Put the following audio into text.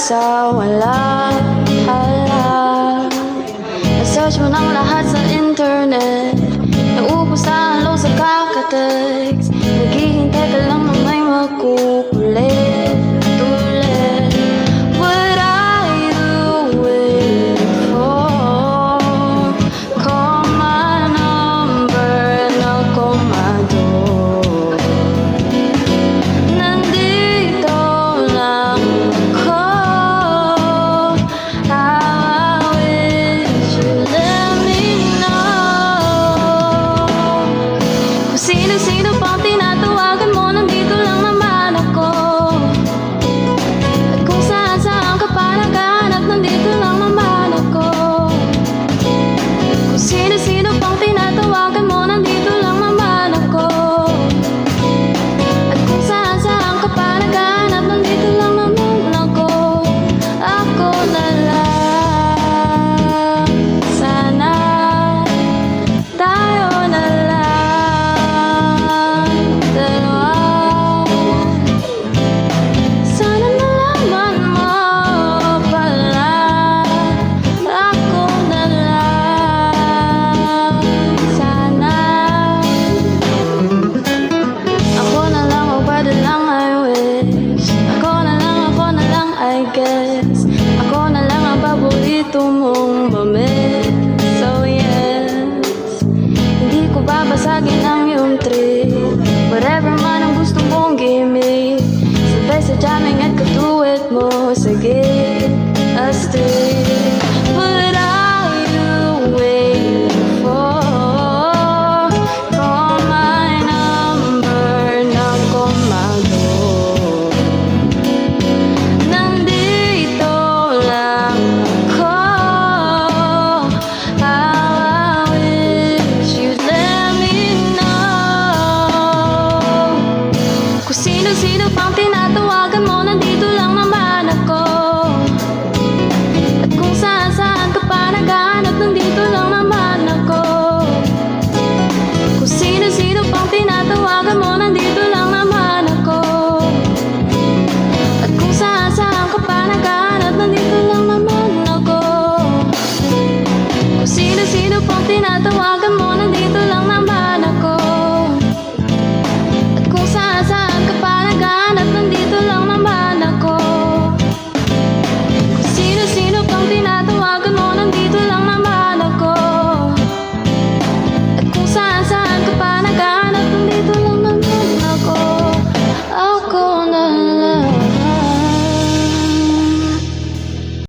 sa walang hala. Na-search mo ng lahat sa internet, naubos na ang load sa kakatext. Naghihintay ka lang na may makukulit ulit. What are you waiting for? Call my number, knock on my door. Nandito lang ako. I wish you let me know. Kung sino-sino pang tinatawagan mo, nandito lang naman ako. At kung saan-saan ka pa naghahanap, nandito lang naman ako. Kung sino-sino pang tinatawagan mo, nandito lang naman ako. At kung saan-saan ka pa naghahanap, nandito lang naman ako. Ako na lang. Sana tayo na lang dalawa. Sana nalaman mo pala. Ako na lang. Sana ako na lang magpadalang I wish. Ako na lang I guess. Ako na lang ang paborito mong mamit. So yes, hindi ko babasagin ang iyong trip. Whatever man ang gusto mong gimmick, sabay sa jamming at katuwid mo. Sige, astrid.